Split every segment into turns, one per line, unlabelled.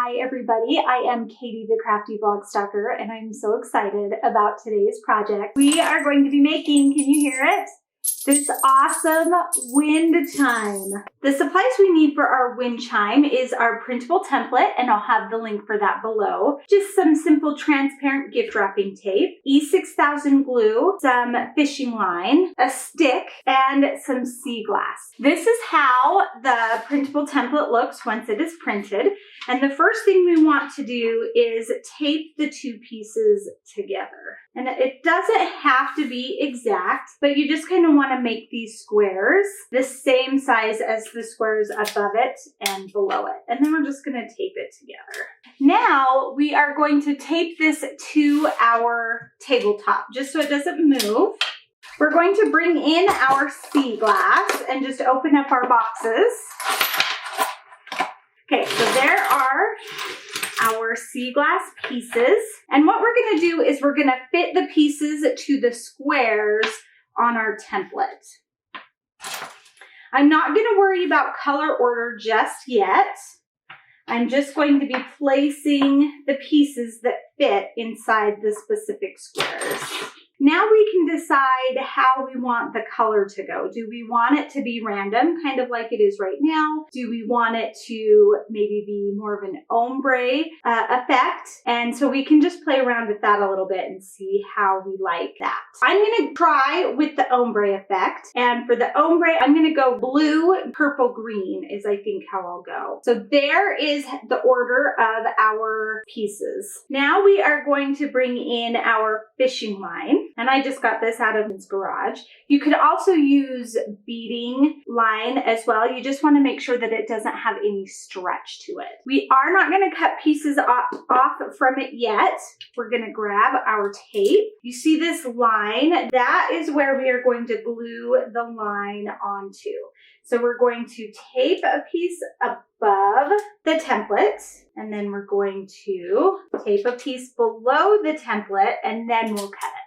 Hi everybody, I am Katie the Crafty Blog Stalker and I'm so excited about today's project. We are going to be making, can you hear it? This awesome wind chime. The supplies we need for our wind chime is our printable template, and I'll have the link for that below. Just some simple transparent gift wrapping tape, E6000 glue, some fishing line, a stick, and some sea glass. This is how the printable template looks once it is printed. And the first thing we want to do is tape the two pieces together. And it doesn't have to be exact, but you just kind of want to make these squares the same size as the squares above it and below it. And then we're just going to tape it together. Now we are going to tape this to our tabletop just so it doesn't move. We're going to bring in our sea glass and just open up our boxes. Okay, so there are our sea glass pieces. And what we're going to do is we're going to fit the pieces to the squares on our template. I'm not going to worry about color order just yet. I'm just going to be placing the pieces that fit inside the specific squares. Now we can decide how we want the color to go. Do we want it to be random, kind of like it is right now? Do we want it to maybe be more of an ombre effect? And so we can just play around with that a little bit and see how we like that. I'm going to try with the ombre effect. And for the ombre, I'm going to go blue, purple, green is I think how I'll go. So there is the order of our pieces. Now we are going to bring in our fishing line. And I just got this out of his garage. You could also use beading line as well. You just want to make sure that it doesn't have any stretch to it. We are not going to cut pieces off from it yet. We're going to grab our tape. You see this line? That is where we are going to glue the line onto. So we're going to tape a piece above the template, and then we're going to tape a piece below the template, and then we'll cut it.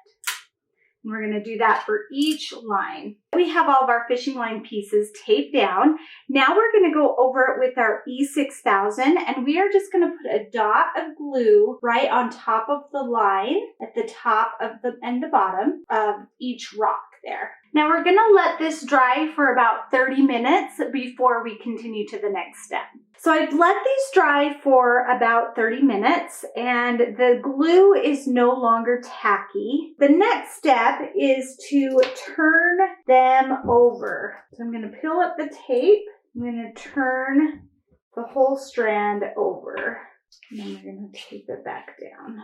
We're going to do that for each line. We have all of our fishing line pieces taped down. Now we're going to go over it with our E6000, and we are just going to put a dot of glue right on top of the line at the top of the bottom of each rock there. Now we're going to let this dry for about 30 minutes before we continue to the next step. So I've let these dry for about 30 minutes and the glue is no longer tacky. The next step is to turn them over. So I'm going to peel up the tape. I'm going to turn the whole strand over. And then we're going to tape it back down.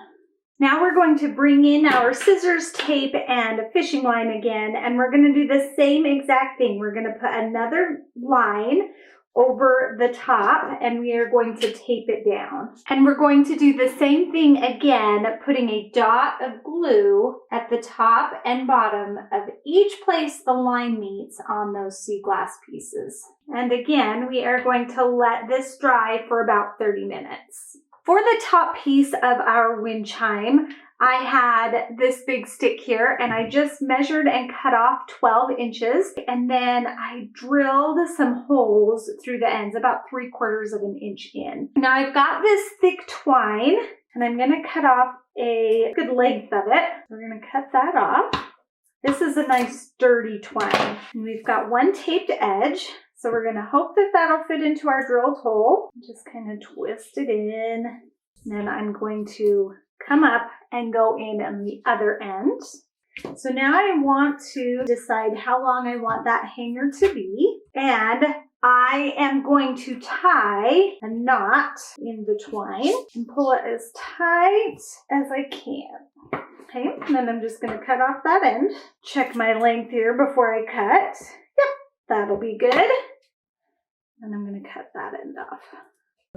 Now we're going to bring in our scissors, tape, and a fishing line again, and we're going to do the same exact thing. We're going to put another line over the top, and we are going to tape it down. And we're going to do the same thing again, putting a dot of glue at the top and bottom of each place the line meets on those sea glass pieces. And again, we are going to let this dry for about 30 minutes. For the top piece of our wind chime, I had this big stick here and I just measured and cut off 12 inches and then I drilled some holes through the ends, about 3/4 of an inch in. Now I've got this thick twine and I'm going to cut off a good length of it. We're going to cut that off. This is a nice sturdy twine. And we've got one taped edge. So we're going to hope that that'll fit into our drilled hole. Just kind of twist it in. And then I'm going to come up and go in on the other end. So now I want to decide how long I want that hanger to be. And I am going to tie a knot in the twine and pull it as tight as I can. Okay, and then I'm just going to cut off that end. Check my length here before I cut. Yep, that'll be good. And I'm going to cut that end off.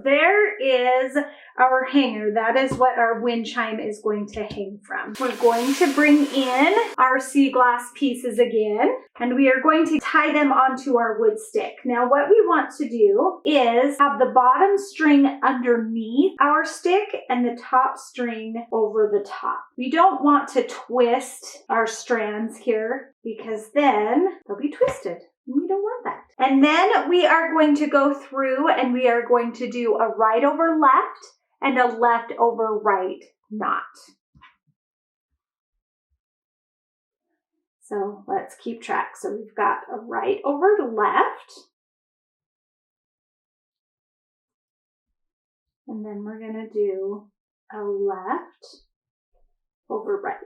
There is our hanger. That is what our wind chime is going to hang from. We're going to bring in our sea glass pieces again, and we are going to tie them onto our wood stick. Now what we want to do is have the bottom string underneath our stick and the top string over the top. We don't want to twist our strands here because then they'll be twisted. We don't want that. And then we are going to go through and we are going to do a right over left and a left over right knot. So let's keep track. So we've got a right over left. And then we're going to do a left over right.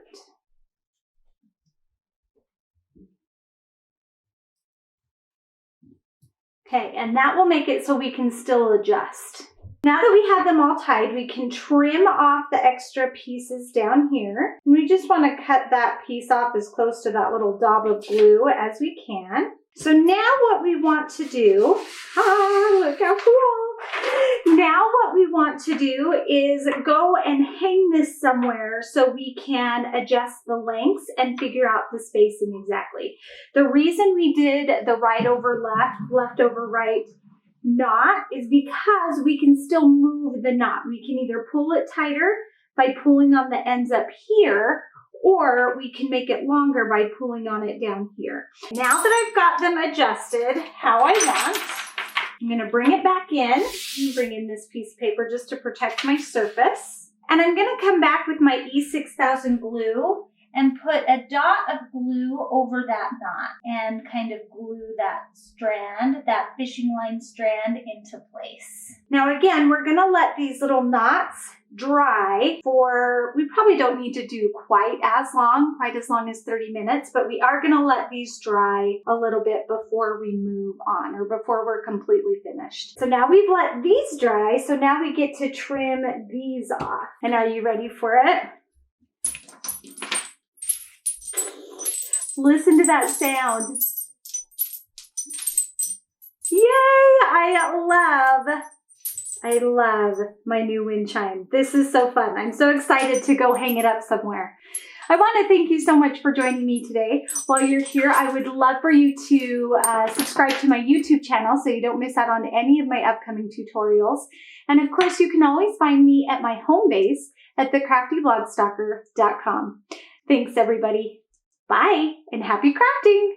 Okay, and that will make it so we can still adjust. Now that we have them all tied, we can trim off the extra pieces down here. And we just want to cut that piece off as close to that little daub of glue as we can. So now what we want to do, look how cool. Now what we want to do is go and hang this somewhere so we can adjust the lengths and figure out the spacing exactly. The reason we did the right over left, left over right knot is because we can still move the knot. We can either pull it tighter by pulling on the ends up here, or we can make it longer by pulling on it down here. Now that I've got them adjusted how I want, I'm going to bring it back in and bring in this piece of paper just to protect my surface. And I'm going to come back with my E6000 glue and put a dot of glue over that knot and kind of glue that strand, that fishing line strand, into place. Now again, we're going to let these little knots dry for, we probably don't need to do quite as long as 30 minutes, but we are going to let these dry a little bit before we move on, or before we're completely finished. So now we've let these dry, so now we get to trim these off. And are you ready for it? Listen to that sound. Yay! I love my new wind chime. This is so fun. I'm so excited to go hang it up somewhere. I want to thank you so much for joining me today. While you're here, I would love for you to subscribe to my YouTube channel so you don't miss out on any of my upcoming tutorials. And of course, you can always find me at my home base at thecraftyblogstalker.com. Thanks, everybody. Bye, and happy crafting!